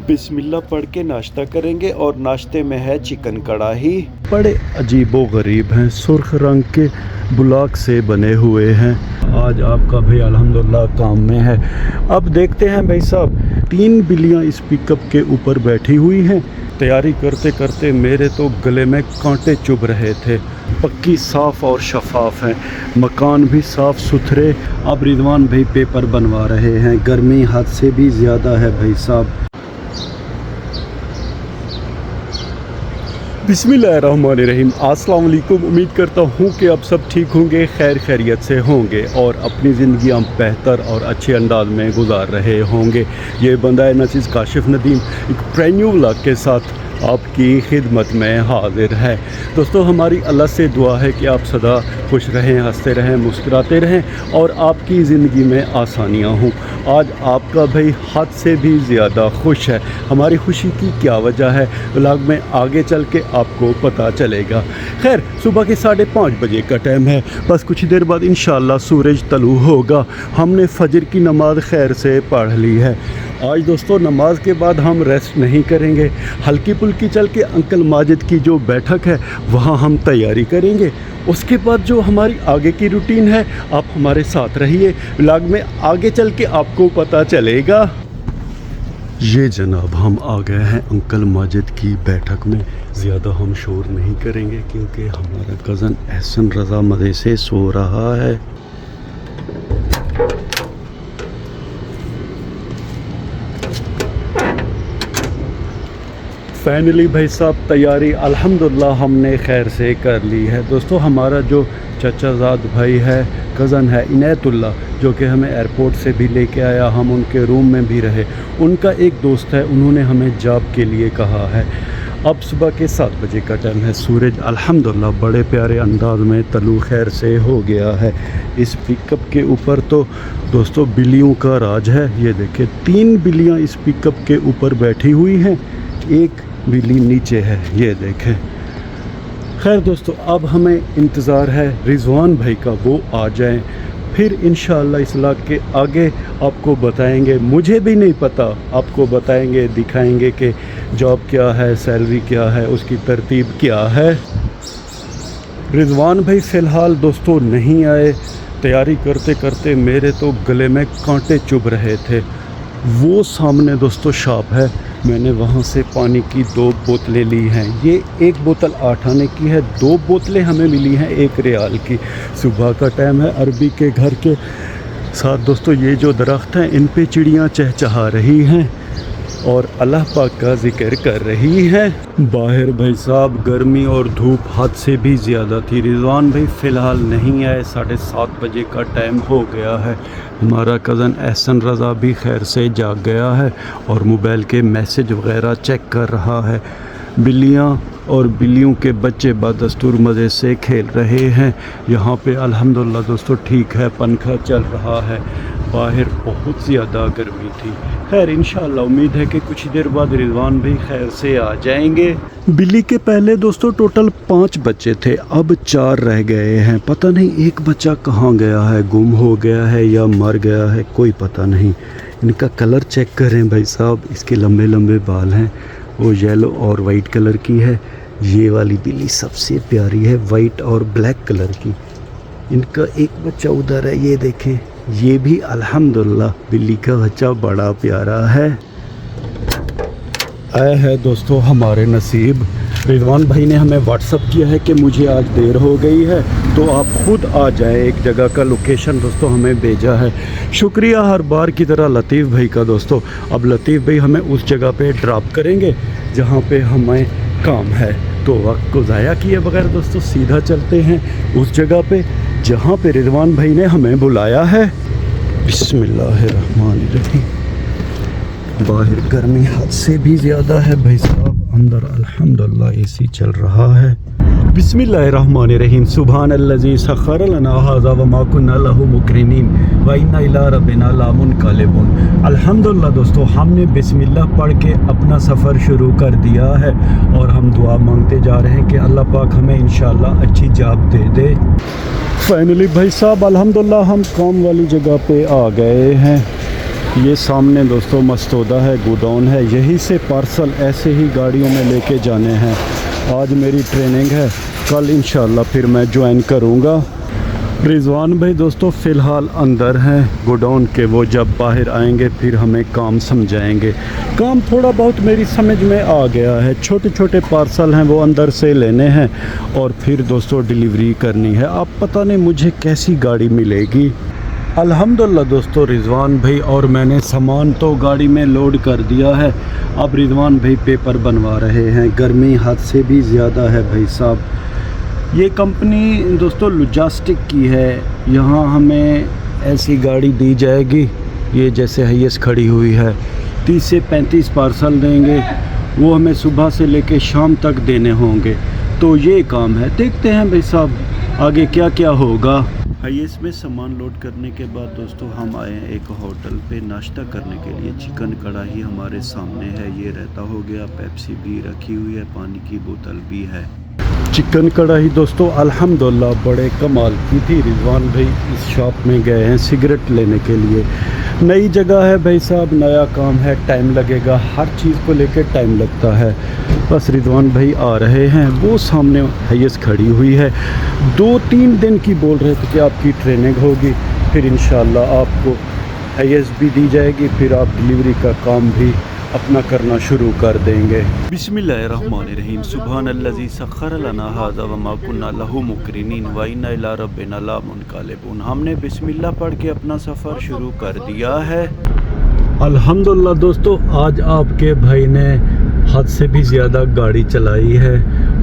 बिस्मिल्लाह पढ़ के नाश्ता करेंगे और नाश्ते में है चिकन कढ़ाई। बड़े अजीबो गरीब हैं, सुर्ख रंग के ब्लॉक से बने हुए हैं। आज आपका भाई अल्हम्दुलिल्लाह काम में है। अब देखते हैं भाई साहब, 3 बिल्लियाँ इस पिकअप के ऊपर बैठी हुई हैं। तैयारी करते करते मेरे तो गले में कांटे चुभ रहे थे। पक्की साफ़ और शफाफ है, मकान भी साफ़ सुथरे। अब रिजवान भाई पेपर बनवा रहे हैं। गर्मी हद से भी ज़्यादा है भाई साहब। बिस्मिल्लाहिर्रहमानिर्रहीम। अस्सलाम वालेकुम। उम्मीद करता हूँ कि आप सब ठीक होंगे, खैर खैरियत से होंगे और अपनी ज़िंदगी हम बेहतर और अच्छे अंदाज में गुजार रहे होंगे। ये बंदा नसीज़ काशिफ नदीम एक ब्रांड न्यू व्लॉग के साथ आपकी खिदमत में हाजिर है। दोस्तों, हमारी अल्लाह से दुआ है कि आप सदा खुश रहें, हंसते रहें, मुस्कुराते रहें और आपकी ज़िंदगी में आसानियाँ हों। आज आपका भाई हद से भी ज़्यादा खुश है। हमारी खुशी की क्या वजह है, व्लॉग में आगे चल के आपको पता चलेगा। खैर, सुबह के 5:30 बजे का टाइम है। बस कुछ देर बाद इंशाअल्लाह सूरज तलू होगा। हमने फजर की नमाज़ खैर से पढ़ ली है। आज दोस्तों नमाज के बाद हम रेस्ट नहीं करेंगे। हल्की फुल्की चल के अंकल माजिद की जो बैठक है वहाँ हम तैयारी करेंगे। उसके बाद जो हमारी आगे की रूटीन है, आप हमारे साथ रहिए, व्लॉग में आगे चल के आपको पता चलेगा। ये जनाब हम आ गए हैं अंकल माजिद की बैठक में। ज़्यादा हम शोर नहीं करेंगे क्योंकि हमारा कज़न एहसन रज़ा मज़े से सो रहा है। फाइनली भाई साहब तैयारी अल्हम्दुलिल्लाह हमने खैर से कर ली है। दोस्तों, हमारा जो चचाजाद भाई है, कज़न है इनायतुल्लाह, जो कि हमें एयरपोर्ट से भी लेके आया, हम उनके रूम में भी रहे। उनका एक दोस्त है, उन्होंने हमें जॉब के लिए कहा है। अब सुबह के 7 बजे का टाइम है। सूरज अल्हम्दुलिल्लाह बड़े प्यारे अंदाज में तलू खैर से हो गया है। इस पिकअप के ऊपर तो दोस्तों बिल्लियों का राज है। ये देखें, 3 बिल्लियाँ इस पिकअप के ऊपर बैठी हुई हैं, एक बिल्ली नीचे है, ये देखें। खैर दोस्तों, अब हमें इंतज़ार है रिजवान भाई का, वो आ जाएं, फिर इंशाअल्लाह इस व्लॉग के आगे आपको बताएंगे। मुझे भी नहीं पता, आपको बताएंगे, दिखाएंगे कि जॉब क्या है, सैलरी क्या है, उसकी तरतीब क्या है। रिजवान भाई फ़िलहाल दोस्तों नहीं आए। तैयारी करते करते मेरे तो गले में कांटे चुभ रहे थे। वो सामने दोस्तों शॉप है, मैंने वहाँ से पानी की 2 बोतलें ली हैं। ये 1 बोतल 8 आने की है, 2 बोतलें हमें मिली हैं 1 रियाल की। सुबह का टाइम है। अरबी के घर के साथ दोस्तों ये जो दरख्त हैं, इन पे चिड़ियाँ चहचहा रही हैं और अल्लाह पाक का ज़िक्र कर रही हैं। बाहर भाई साहब गर्मी और धूप हद से भी ज़्यादा थी। रिजवान भाई फ़िलहाल नहीं आए, 7:30 बजे का टाइम हो गया है। हमारा कज़न एहसन रज़ा भी खैर से जाग गया है और मोबाइल के मैसेज वगैरह चेक कर रहा है। बिल्लियाँ और बिल्लियों के बच्चे बदस्तूर मज़े से खेल रहे हैं। यहाँ पे अल्हम्दुलिल्लाह दोस्तों ठीक है, पंखा चल रहा है। बाहर बहुत ज़्यादा गर्मी थी। खैर इंशाअल्लाह उम्मीद है कि कुछ देर बाद रिजवान भी खैर से आ जाएंगे। बिल्ली के पहले दोस्तों टोटल 5 बच्चे थे, अब 4 रह गए हैं। पता नहीं एक बच्चा कहाँ गया है, गुम हो गया है या मर गया है, कोई पता नहीं। इनका कलर चेक करें भाई साहब, इसके लंबे लंबे बाल हैं, वो येलो और वाइट कलर की है। ये वाली बिल्ली सबसे प्यारी है, वाइट और ब्लैक कलर की। इनका एक बच्चा उधर है, ये देखें, ये भी अल्हम्दुलिल्लाह बिल्ली का बच्चा बड़ा प्यारा है। आया है दोस्तों हमारे नसीब। रिजवान भाई ने हमें व्हाट्सअप किया है कि मुझे आज देर हो गई है तो आप ख़ुद आ जाएं। एक जगह का लोकेशन दोस्तों हमें भेजा है। शुक्रिया हर बार की तरह लतीफ़ भाई का दोस्तों। अब लतीफ़ भाई हमें उस जगह पे ड्रॉप करेंगे जहाँ पे हमें काम है। तो वक्त को ज़ाया किए बगैर दोस्तों सीधा चलते हैं उस जगह पे जहाँ पे रिजवान भाई ने हमें बुलाया है। बिस्मिल्लाहिर्रहमानिर्रहीम। बाहर गर्मी हद से भी ज़्यादा है भाई साहब, अंदर अल्हम्दुलिल्लाह एसी चल रहा है। बिस्मिल्लाहिर्रहमानिर्रहीम। सुब्हानल्लज़ी सख़्ख़र लना हाज़ा व मा कुन्ना लहू मुक़रिनीन व इन्ना इला रब्बिना लामुनक़लिबून। अल्हम्दुलिल्लाह दोस्तों, हमने बिस्मिल्लाह पढ़ के अपना सफ़र शुरू कर दिया है और हम दुआ मांगते जा रहे हैं कि अल्लाह पाक हमें इंशाअल्लाह अच्छी जॉब दे दे। फाइनली भाई साहब अल्हम्दुलिल्लाह हम काम वाली जगह पे आ गए हैं। ये सामने दोस्तों मस्तौदा है, गोडाउन है, यहीं से पार्सल ऐसे ही गाड़ियों में लेके जाने हैं। आज मेरी ट्रेनिंग है, कल इंशाल्लाह फिर मैं ज्वाइन करूँगा। रिजवान भाई दोस्तों फ़िलहाल अंदर हैं गोडाउन के, वो जब बाहर आएंगे फिर हमें काम समझाएंगे। काम थोड़ा बहुत मेरी समझ में आ गया है, छोटे छोटे पार्सल हैं वो अंदर से लेने हैं और फिर दोस्तों डिलीवरी करनी है। अब पता नहीं मुझे कैसी गाड़ी मिलेगी। अल्हम्दुलिल्लाह दोस्तों रिजवान भाई और मैंने सामान तो गाड़ी में लोड कर दिया है। अब रिजवान भाई पेपर बनवा रहे हैं, गर्मी हद से भी ज़्यादा है भाई साहब। ये कंपनी दोस्तों लॉजिस्टिक की है, यहाँ हमें ऐसी गाड़ी दी जाएगी, ये जैसे हाईएस्ट खड़ी हुई है, 30 से 35 पार्सल देंगे, वो हमें सुबह से लेके शाम तक देने होंगे। तो ये काम है, देखते हैं भाई साहब आगे क्या क्या होगा। हाईएस्ट में सामान लोड करने के बाद दोस्तों हम आए हैं एक होटल पे नाश्ता करने के लिए। चिकन कढ़ाई हमारे सामने है, ये रहता हो गया, पेप्सी भी रखी हुई है, पानी की बोतल भी है। चिकन कढ़ाई दोस्तों अल्हम्दुलिल्लाह बड़े कमाल की थी। रिजवान भाई इस शॉप में गए हैं सिगरेट लेने के लिए। नई जगह है भाई साहब, नया काम है, टाइम लगेगा, हर चीज़ को लेकर टाइम लगता है। बस रिजवान भाई आ रहे हैं, वो सामने हाईएस्ट खड़ी हुई है। 2-3 दिन की बोल रहे थे कि आपकी ट्रेनिंग होगी, फिर इंशाल्लाह आपको हाईएस्ट भी दी जाएगी, फिर आप डिलीवरी का काम भी अपना करना शुरू कर देंगे। बिस्मिल्लाहिर्रहमानिर्रहीम। सुब्हानल्लज़ी सख्खर लना हाज़ा व मा कुन्ना लहू मुक़रिनीन व इन्ना इला रब्बिना लमुनक़लिबून। हमने बिस्मिल्लाह पढ़ के अपना सफ़र शुरू कर दिया है। अल्हम्दुलिल्लाह दोस्तों आज आपके भाई ने हद से भी ज़्यादा गाड़ी चलाई है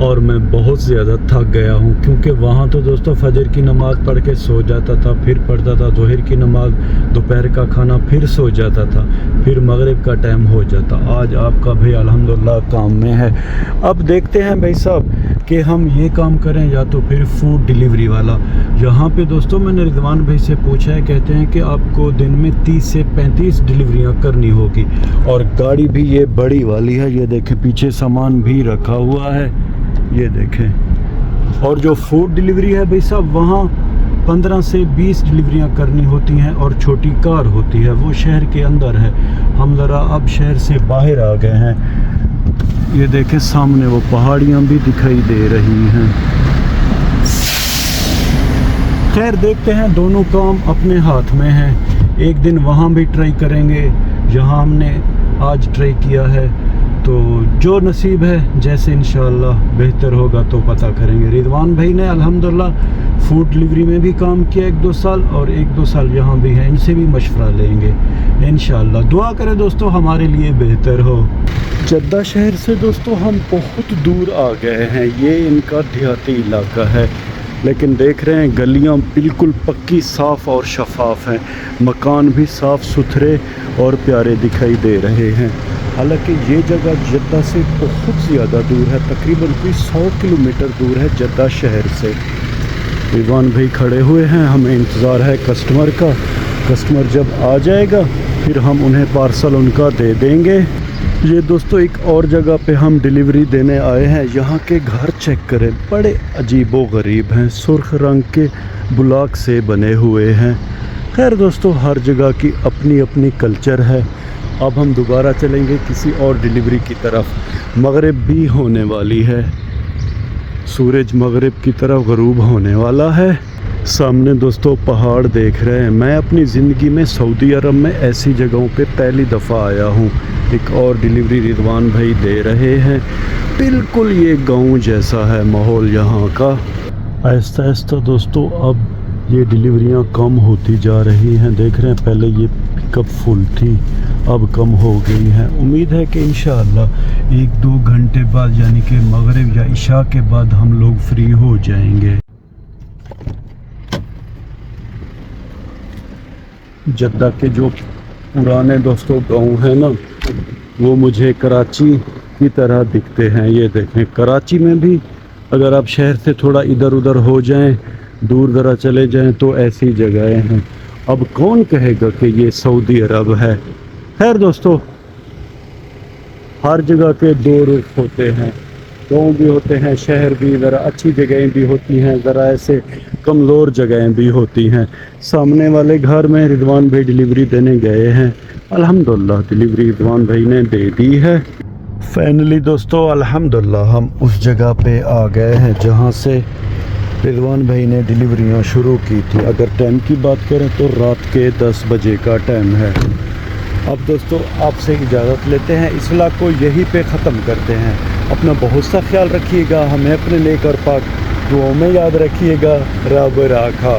और मैं बहुत ज़्यादा थक गया हूँ, क्योंकि वहाँ तो दोस्तों फजर की नमाज़ पढ़ के सो जाता था, फिर पढ़ता था ज़ोहर की नमाज़, दोपहर का खाना, फिर सो जाता था, फिर मगरिब का टाइम हो जाता। आज आपका भाई अल्हम्दुलिल्लाह काम में है। अब देखते हैं भाई साहब कि हम ये काम करें या तो फिर फूड डिलीवरी वाला। यहाँ पे दोस्तों मैंने रिजवान भाई से पूछा है, कहते हैं कि आपको दिन में 30 से 35 डिलीवरियाँ करनी होगी और गाड़ी भी ये बड़ी वाली है, ये देखें पीछे सामान भी रखा हुआ है, ये देखें। और जो फूड डिलीवरी है भाई साहब वहाँ 15 से 20 डिलीवरियाँ करनी होती हैं और छोटी कार होती है, वो शहर के अंदर है। हम ज़रा अब शहर से बाहर आ गए हैं, ये देखें सामने वो पहाड़ियाँ भी दिखाई दे रही हैं। खैर देखते हैं, दोनों काम अपने हाथ में हैं। एक दिन वहाँ भी ट्राई करेंगे, यहाँ हमने आज ट्राई किया है, तो जो नसीब है, जैसे इंशाल्लाह बेहतर होगा तो पता करेंगे। रिजवान भाई ने अल्हम्दुलिल्लाह फूड डिलीवरी में भी काम किया 1-2 साल और 1-2 साल यहाँ भी है, इनसे भी मशवरा लेंगे इंशाल्लाह। दुआ करें दोस्तों हमारे लिए बेहतर हो। जद्दा शहर से दोस्तों हम बहुत दूर आ गए हैं, ये इनका देहाती इलाका है, लेकिन देख रहे हैं गलियां बिल्कुल पक्की साफ़ और शफाफ हैं, मकान भी साफ़ सुथरे और प्यारे दिखाई दे रहे हैं। हालांकि ये जगह जद्दा से बहुत ज़्यादा दूर है, तकरीबन कोई 100 किलोमीटर दूर है जद्दा शहर से। रिजवान भाई खड़े हुए हैं, हमें इंतज़ार है कस्टमर का। कस्टमर जब आ जाएगा फिर हम उन्हें पार्सल उनका दे देंगे। ये दोस्तों एक और जगह पे हम डिलीवरी देने आए हैं, यहाँ के घर चेक करें, बड़े अजीबो गरीब हैं, सुर्ख रंग के ब्लॉक से बने हुए हैं। खैर दोस्तों हर जगह की अपनी अपनी कल्चर है। अब हम दोबारा चलेंगे किसी और डिलीवरी की तरफ। मगरिब भी होने वाली है, सूरज मगरिब की तरफ गरूब होने वाला है। सामने दोस्तों पहाड़ देख रहे हैं। मैं अपनी ज़िंदगी में सऊदी अरब में ऐसी जगहों पे पहली दफ़ा आया हूँ। एक और डिलीवरी रिजवान भाई दे रहे हैं, बिल्कुल ये गांव जैसा है माहौल यहाँ का। आहिस्ता आहिस्ता दोस्तों अब ये डिलीवरियाँ कम होती जा रही हैं। देख रहे हैं पहले ये पिकअप फुल थी, अब कम हो गई हैं। उम्मीद है कि इंशाअल्लाह 1-2 घंटे बाद यानी कि मगरिब या इशा के बाद हम लोग फ्री हो जाएंगे। जद्दा के जो पुराने दोस्तों गांव है ना, वो मुझे कराची की तरह दिखते हैं। ये देखें कराची में भी अगर आप शहर से थोड़ा इधर उधर हो जाएं, दूर ज़रा चले जाएं तो ऐसी जगहें हैं। अब कौन कहेगा कि ये सऊदी अरब है। खैर दोस्तों हर जगह के 2 रुख होते हैं, گاؤں بھی ہوتے ہیں، شہر بھی، ذرا اچھی جگہیں بھی ہوتی ہیں، ذرا ایسے کمزور جگہیں بھی ہوتی ہیں۔ سامنے والے گھر میں رضوان بھائی ڈلیوری دینے گئے ہیں، الحمدللہ ڈلیوری رضوان بھائی نے دے دی ہے۔ فائنلی دوستو الحمدللہ ہم اس جگہ پہ آ گئے ہیں جہاں سے رضوان بھائی نے ڈلیوریاں شروع کی تھی۔ اگر ٹائم کی بات کریں تو رات کے 10 بجے کا ٹائم ہے۔ اب دوستو آپ سے اجازت لیتے ہیں، اس ولاگ کو یہی پہ ختم کرتے ہیں۔ اپنا بہت سا خیال رکھیے گا، ہمیں اپنے لے کر پاک دعاؤں میں یاد رکھیے گا۔ رب راکھا۔